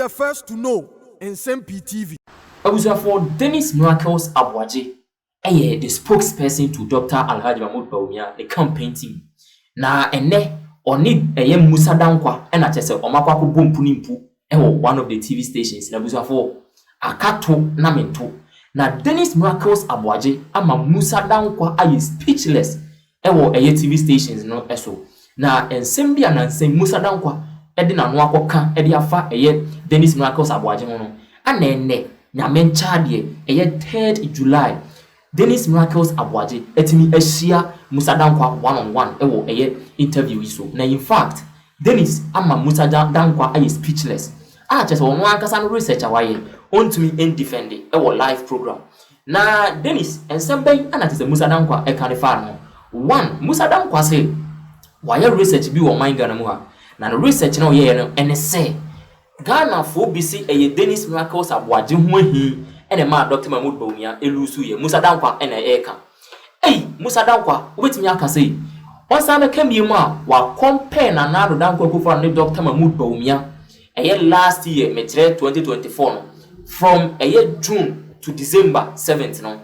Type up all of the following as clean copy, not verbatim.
the first to know Nsem-Pii TV. For Nsem-Miracles Aboagye, the spokesperson to Dr. Alhaji Mahmoud Bawumia, the campaign team. Na ene oni Musa Danquah and I say omakwa bumpunipu one of the TV stations. Na for akato na mento. Na Nsem-Miracles Aboagye ama Musa Danquah are speechless. TV stations no eso. Na Nsem-Pii and Nsem Musa Danquah edi na no akoka edi afa Nsem-Miracles Aboagye no. Anene nyamen chadie 3rd July. Nsem-Miracles Aboagye etimi ehia Musa Danquah one-on-one interview so. Na in fact, ama Musa Danquah are speechless. Just one ankasa no research awaye ontumi indefend live program. Na Nsem-Pii anatise Musa Danquah can fa no. One, Musa Danquah say why research bi wo man Ghana mu ha. Na no research na ye no ene say Ghana for BC Nsem-Miracles Aboagye ho ahi ene ma Dr. Mahmoud Bawumia elusu ye Musa Danquah ene eka. Musa Danquah wetimi aka say onsa na kemi mu a wa compare na Nado Danquah kufa ne Dr. Mahmoud Bawumia last year metre 2024 no from June to December 7th no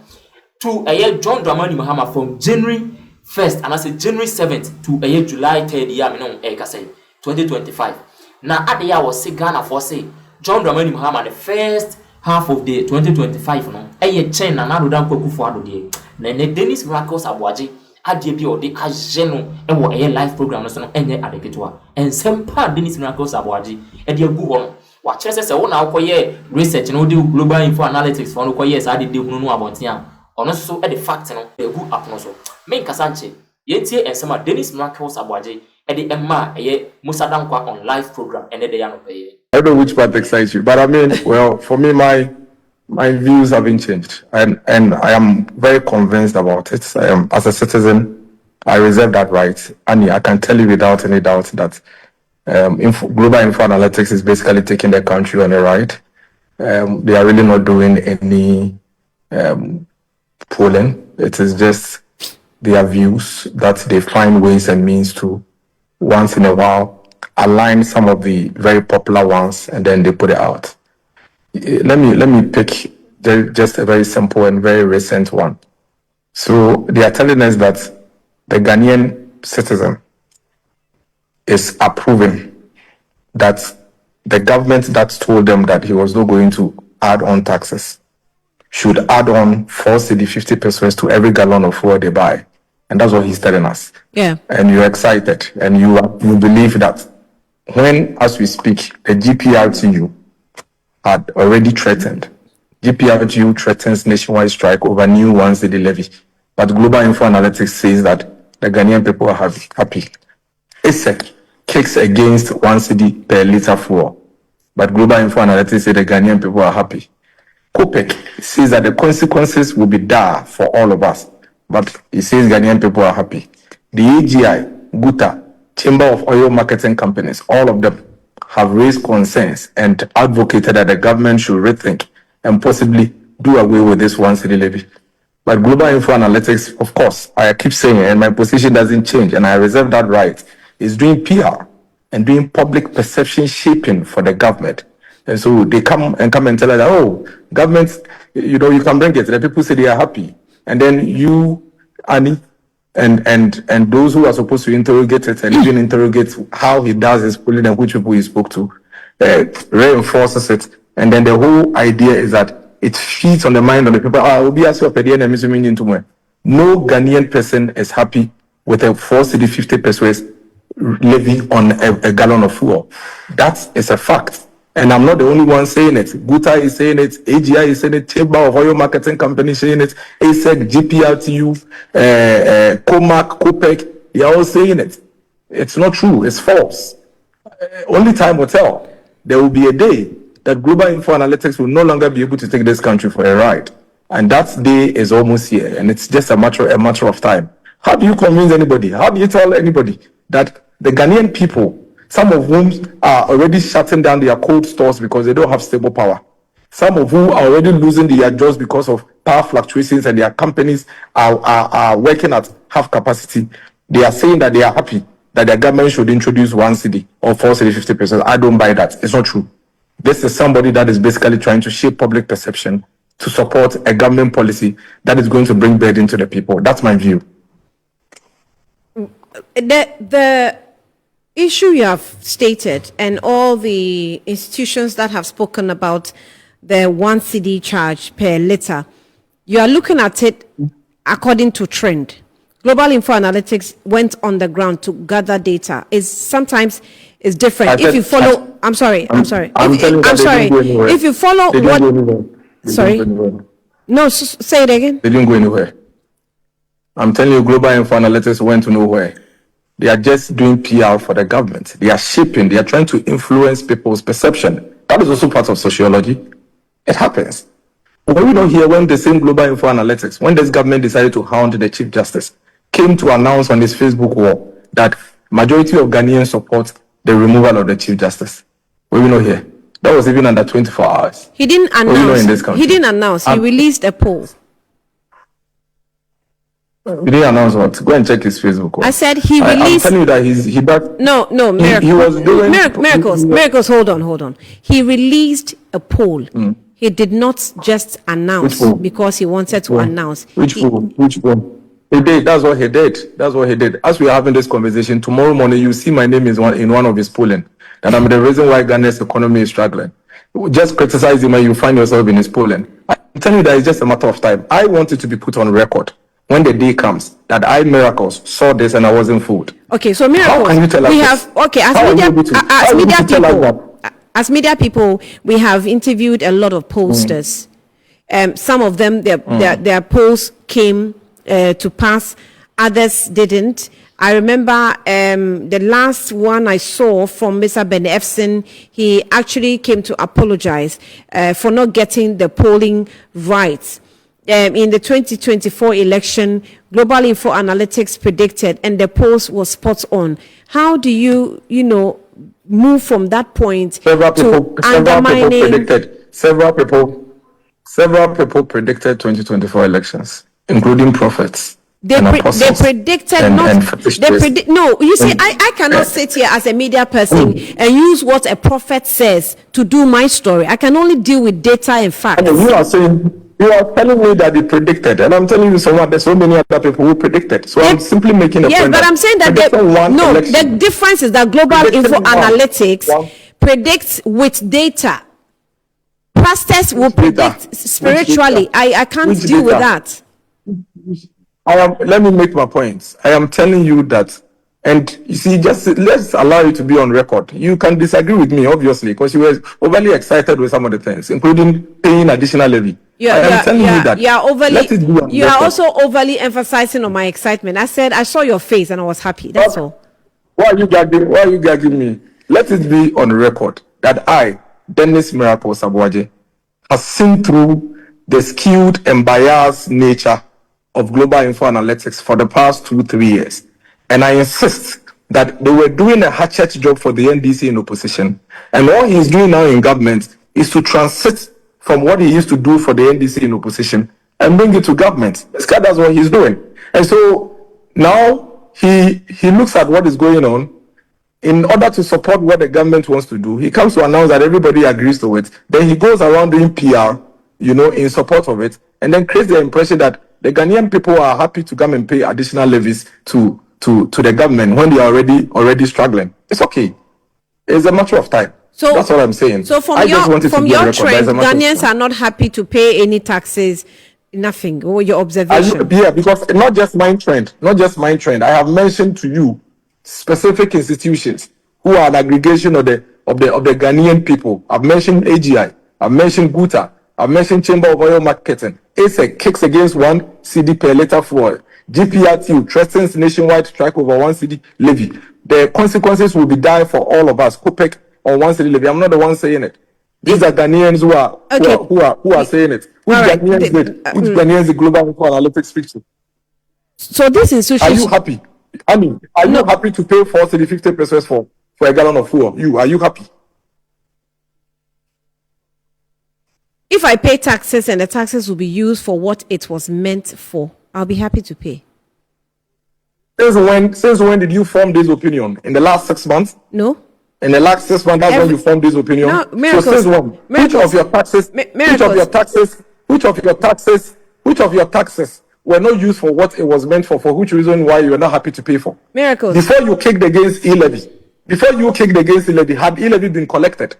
to John Dramani Mahama from January 1st and I say January 7th to July 3rd year me no eka say 2025. Na adeya was say Ghana for say John Dramani Mahama the first half of the 2025 no chen na Nado Danquah kufa ado de na Nsem-Miracles Aboagye ade bi ode ageno live program no so no enye adeketwa Nsem-Pii Nsem-Miracles Aboagye ade agu ho no wa kire se wo na akoye research no de global info analytics for no koye sa ade de hunu no abontia ono so e de fact no agu apono so men kasanche yentie Nsem-Pii Nsem-Miracles Aboagye ade emma Musa Danquah on live program ene de ya no pay. I don't know which part excites you, but I mean, well, for me, my views haven't changed, and I am very convinced about it. As a citizen, I reserve that right, and I can tell you without any doubt that global info analytics is basically taking the country on a ride. They are really not doing any polling. It is just their views that they find ways and means to once in a while align some of the very popular ones, and then they put it out. Let me pick just a very simple and very recent one. So they are telling us that the Ghanaian citizen is approving that the government that told them that he was not going to add on taxes should add on Fålse 50 pesos to every gallon of fuel they buy. And that's what he's telling us. Yeah. And you're excited and you believe that when, as we speak, the GPRTU had already threatened. GPRTU threatens nationwide strike over new 1 cedi levy. But Global Info Analytics says that the Ghanaian people are happy. ISEC kicks against 1 cedi per litre fuel. But Global Info Analytics say the Ghanaian people are happy. COPEC says that the consequences will be dire for all of us. But it says Ghanaian people are happy. The AGI, GUTA, Chamber of Oil Marketing Companies, all of them have raised concerns and advocated that the government should rethink and possibly do away with this 1 cedi levy. But Global Info Analytics, of course, I keep saying it, and my position doesn't change, and I reserve that right, is doing PR and doing public perception shaping for the government. And so they come and tell us, oh, government, you can bring it. The people say they are happy. And then you, Annie, and those who are supposed to interrogate it and even interrogate how he does his polling and which people he spoke to, reinforces it. And then the whole idea is that it feeds on the mind of the people. No Ghanaian person is happy with a Fålse 50 pesos levy on a gallon of fuel. That is a fact. And I'm not the only one saying it. GUTA is saying it. AGI is saying it. Chamber of Oil Marketing Company saying it. ASEC, GPRTU, COMAC, COPEC, they are all saying it. It's not true. It's false. Only time will tell. There will be a day that Global Info Analytics will no longer be able to take this country for a ride. And that day is almost here. And it's just a matter of time. How do you convince anybody? How do you tell anybody that the Ghanaian people, some of whom are already shutting down their cold stores because they don't have stable power, some of whom are already losing their jobs because of power fluctuations and their companies are working at half capacity, they are saying that they are happy that the government should introduce 1 cedi or Fålse 50%. I don't buy that. It's not true. This is somebody that is basically trying to shape public perception to support a government policy that is going to bring burden to the people. That's my view. The issue you have stated and all the institutions that have spoken about the 1 cedi charge per litre, you are looking at it according to trend. Global Info Analytics went on the ground to gather data. Sometimes it's different. If you follow, I'm sorry. If you follow what, no, say it again. They didn't go anywhere. I'm telling you, Global Info Analytics went to nowhere. They are just doing PR for the government. They are shaping. They are trying to influence people's perception. That is also part of sociology. It happens. When we don't hear when the same Global Info Analytics, when this government decided to hound the Chief Justice, came to announce on his Facebook wall that majority of Ghanaians support the removal of the Chief Justice. When we don't hear. That was even under 24 hours. He didn't announce. He didn't announce. He released a poll. He didn't announce what? Go and check his Facebook wall. I said he released. I'm telling you that he does. No, Miracles. He was doing miracles. Hold on. He released a poll. He did not just announce because he wanted to announce. Which poll? He did. That's what he did. As we are having this conversation, tomorrow morning you see my name is in one of his polling. That I'm the reason why Ghana's economy is struggling. Just criticize him and you find yourself in his polling. I'm telling you that it's just a matter of time. I want it to be put on record when the day comes that I, Miracles, saw this and I wasn't fooled. Okay, so Miracles, how can you tell us we this? have, okay, as media people, we have interviewed a lot of pollsters. Some of them, their polls came to pass, others didn't. I remember the last one I saw from Mr. Ben Efson, he actually came to apologize for not getting the polling right. In the 2024 election, Global Info Analytics predicted, and the polls was spot on. How do you move from that point to undermining? Several people predicted 2024 elections, including prophets. They predicted no. You see, I cannot sit here as a media person and use what a prophet says to do my story. I can only deal with data and facts. You are telling me that they predicted, and I'm telling you there's so many other people who predicted. So I'm simply making a point. Yes, but I'm saying that the difference is that Global Info Analytics predicts with data. Pastors will predict spiritually. I can't deal with that. Let me make my points. I am telling you that, and you see, just let's allow you to be on record. You can disagree with me, obviously, because you were overly excited with some of the things, including paying additional levy. You are also overly emphasizing on my excitement. I said I saw your face and I was happy. That's all. Why are you gagging me? Let it be on record that I, Nsem-Miracles Aboagye, have seen through the skewed and biased nature of Global Info Analytics for the past 2-3 years. And I insist that they were doing a hatchet job for the NDC in opposition. And all he's doing now in government is to transit from what he used to do for the NDC in opposition and bring it to government. This guy, that's what he's doing. And so now he looks at what is going on. In order to support what the government wants to do, he comes to announce that everybody agrees to it. Then he goes around doing PR, in support of it, and then creates the impression that the Ghanaian people are happy to come and pay additional levies to the government when they are already struggling. It's okay. It's a matter of time. So that's what I'm saying. So from your trend, Ghanaians are not happy to pay any taxes, nothing. Or your observation? Because not just my trend. I have mentioned to you specific institutions who are an aggregation of the Ghanaian people. I've mentioned AGI. I've mentioned GUTA. I've mentioned Chamber of Oil Marketing. ASEC kicks against 1 cedi per litre fuel. GPRTU threatens nationwide strike over 1 cedi levy. The consequences will be dire for all of us. COPEC on 1 cedi levy. I'm not the one saying it. These are Ghanaians who are saying it. Which Ghanaians the Global Info Analytics speaks to? So this institution. Are you happy? Are you happy to pay 4 cedi 50 pesos for a gallon of fuel? Are you happy? If I pay taxes and the taxes will be used for what it was meant for, I'll be happy to pay. Since when did you form this opinion? In the last 6 months? No. In the last 6 months, that's when you formed this opinion. No, so Miracles, since when? Which of your taxes? Which of your taxes were not used for what it was meant for? For which reason why you are not happy to pay for? Miracles. Before you kicked against e-levy, had e-levy been collected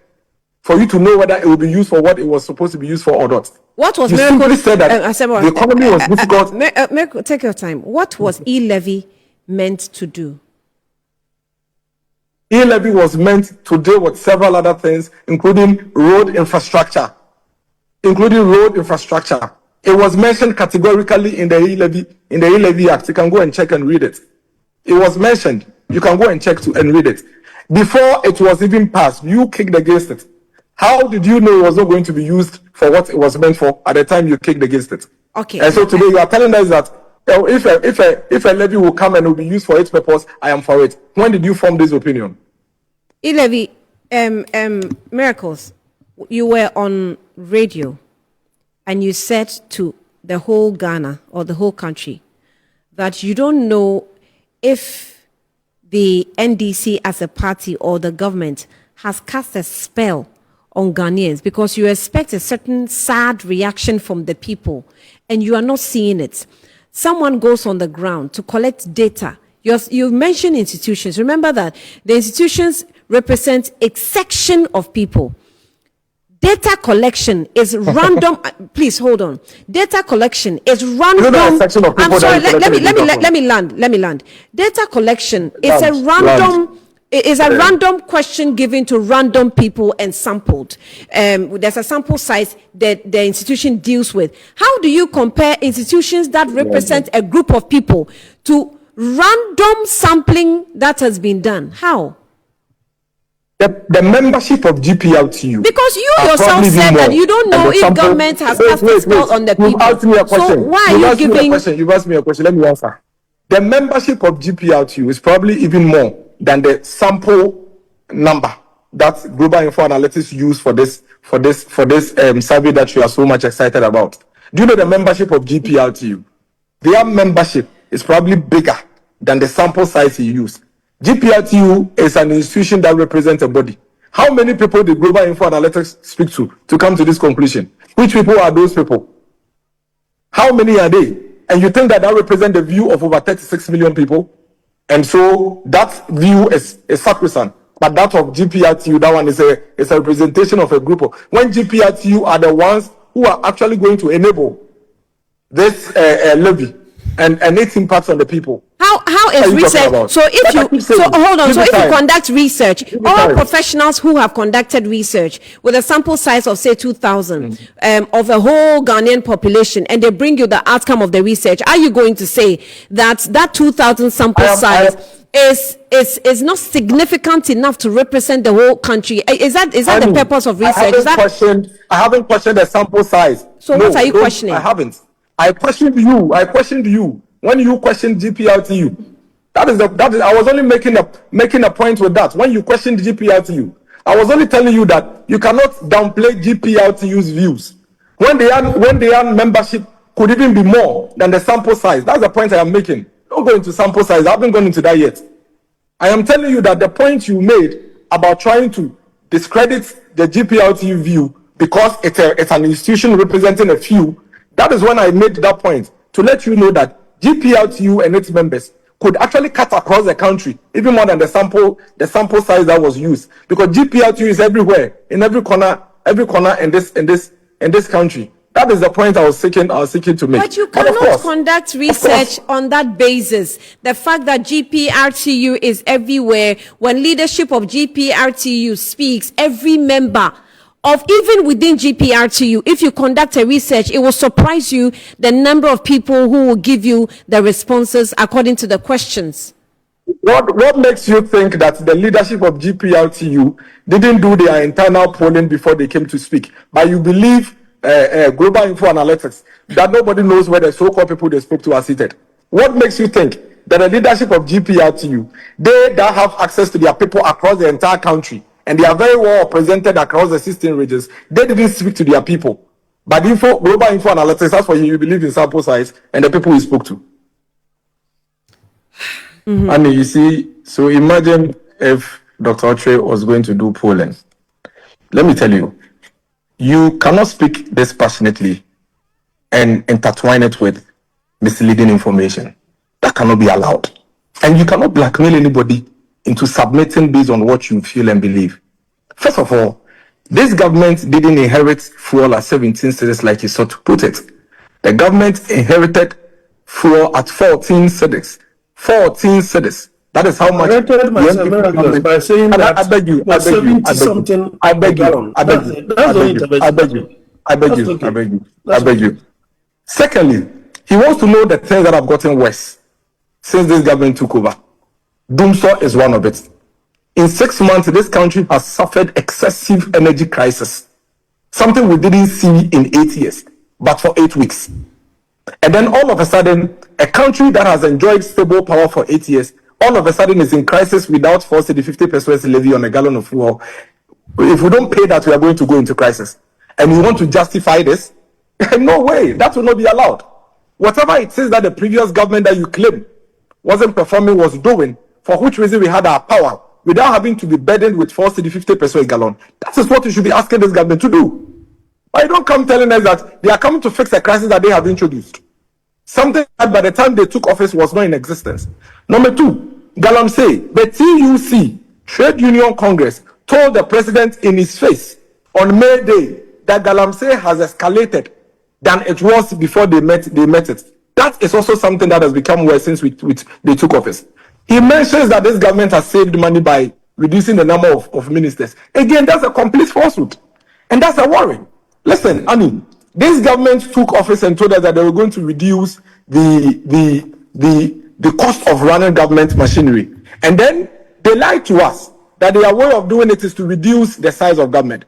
for you to know whether it will be used for what it was supposed to be used for or not? What was you Miracles? simply said that the economy was difficult. Miracles, take your time. What was e-levy meant to do? E-levy was meant to deal with several other things, including road infrastructure. It was mentioned categorically in the e-levy Act. You can go and check and read it. It was mentioned. You can go and check and read it. Before it was even passed, you kicked against it. How did you know it was not going to be used for what it was meant for at the time you kicked against it? Okay. And so today you are telling us that if a levy will come and will be used for its purpose, I am for it. When did you form this opinion? E-levy, Miracles, you were on radio and you said to the whole Ghana or the whole country that you don't know if the NDC as a party or the government has cast a spell on Ghanaians because you expect a certain sad reaction from the people and you are not seeing it. Someone goes on the ground to collect data. You mentioned institutions. Remember that the institutions represent a section of people. Data collection is random. Please hold on. Data collection is random. I'm sorry. Let me land. Data collection is a random. It is a random question given to random people and sampled. There's a sample size that the institution deals with. How do you compare institutions that represent a group of people to random sampling that has been done? How? The membership of GPLTU. Because you yourself said that you don't know if government has cast a spell on the people. You've asked me a question. So why are you giving? You've asked me a question. Let me answer. The membership of GPLTU is probably even more than the sample number that Global Info Analytics use for this survey that you are so much excited about. Do you know the membership of GPLTU? Their membership is probably bigger than the sample size you use. GPLTU is an institution that represents a body. How many people did Global Info Analytics speak to come to this conclusion? Which people are those people? How many are they? And you think that represents the view of over 36 million people? And so that view is sacrosanct. But that of GPLTU, that one is a representation of a group of. When GPLTU are the ones who are actually going to enable this levy and its impact on the people. How is research? So if you conduct research, all professionals who have conducted research with a sample size of say 2,000 of a whole Ghanaian population, and they bring you the outcome of the research, are you going to say that 2,000 sample size is not significant enough to represent the whole country? Is that the purpose of research? I haven't questioned the sample size. So what are you questioning? I haven't. I questioned you when you questioned GPLTU. That is I was only making a point with that. When you questioned GPLTU, I was only telling you that you cannot downplay GPLTU's views. When their membership could even be more than the sample size. That's the point I am making. Don't go into sample size. I haven't gone into that yet. I am telling you that the point you made about trying to discredit the GPLTU view because it's an institution representing a few. That is when I made that point to let you know that GPLTU and its members could actually cut across the country even more than the sample size that was used, because GPLTU is everywhere, in every corner in this country. That is the point I was seeking to make. But you cannot conduct research on that basis. The fact that GPRTU is everywhere, when leadership of GPRTU speaks, every member of even within GPRTU, if you conduct a research, it will surprise you the number of people who will give you the responses according to the questions. What makes you think that the leadership of GPRTU didn't do their internal polling before they came to speak? But you believe Global Info Analytics that nobody knows where the so-called people they spoke to are seated? What makes you think that the leadership of GPRTU, they that have access to their people across the entire country, and they are very well represented across the 16 regions, they didn't speak to their people? But Global Info Analytics, that's why you believe in sample size and the people we spoke to. Mm-hmm. And you see, so imagine if Dr. Oche was going to do polling. Let me tell you, you cannot speak this passionately and intertwine it with misleading information. That cannot be allowed. And you cannot blackmail anybody into submitting based on what you feel and believe. First of all, this government didn't inherit fuel at 17 cedis like you sought to put it. The government inherited fuel at 14 cedis. 14 cedis. That is how much. By saying that I beg you. I beg you. Secondly, he wants to know the things that have gotten worse since this government took over. Doomsaw is one of it. In 6 months, this country has suffered excessive energy crisis, something we didn't see in 8 years, but for 8 weeks. And then all of a sudden, a country that has enjoyed stable power for 8 years, all of a sudden is in crisis without Fålse the 50% levy on a gallon of fuel. If we don't pay that, we are going to go into crisis. And you want to justify this? No way, that will not be allowed. Whatever it is that the previous government that you claim wasn't performing was doing, for which reason we had our power, without having to be burdened with Fålse the 50% gallon. That is what you should be asking this government to do. But you don't come telling us that they are coming to fix a crisis that they have introduced. Something that by the time they took office was not in existence. Number two, Galamsey, the TUC, Trade Union Congress, told the president in his face on May Day that Galamsey has escalated than it was before they met it. That is also something that has become worse since they took office. He mentions that this government has saved money by reducing the number of ministers. Again, that's a complete falsehood. And that's a worry. Listen, Annie, this government took office and told us that they were going to reduce the cost of running government machinery. And then they lied to us that their way of doing it is to reduce the size of government.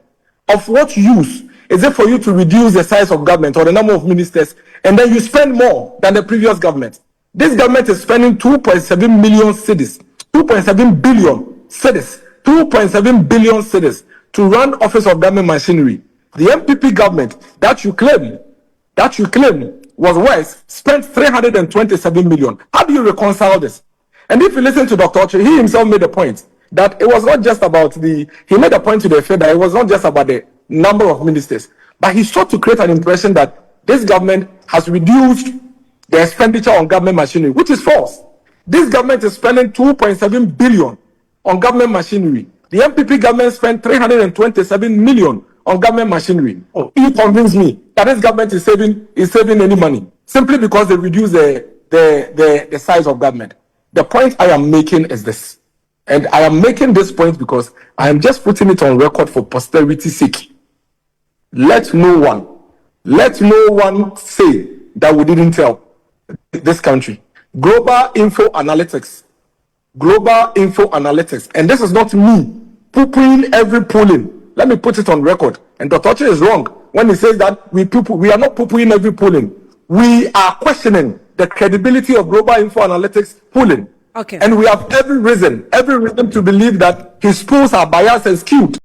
Of what use is it for you to reduce the size of government or the number of ministers and then you spend more than the previous government? This government is spending 2.7 million cedis, 2.7 billion cedis, 2.7 billion cedis to run office of government machinery. The MPP government that you claim was worse, spent 327 million. How do you reconcile this? And if you listen to Dr. Oche, he himself made a point that it was not just about he made a point to the effect that it was not just about the number of ministers, but he sought to create an impression that this government has reduced the expenditure on government machinery, which is false. This government is spending 2.7 billion on government machinery. The MPP government spent 327 million on government machinery. You convince me that this government is saving any money simply because they reduce the size of government. The point I am making is this, and I am making this point because I am just putting it on record for posterity's sake. Let no one say that we didn't tell this country. Global Info Analytics, and this is not me poo-pooing every polling. Let me put it on record. And Dr. Oche is wrong when he says that we are not poo-pooing every polling. We are questioning the credibility of Global Info Analytics polling. Okay. And we have every reason to believe that his polls are biased and skewed.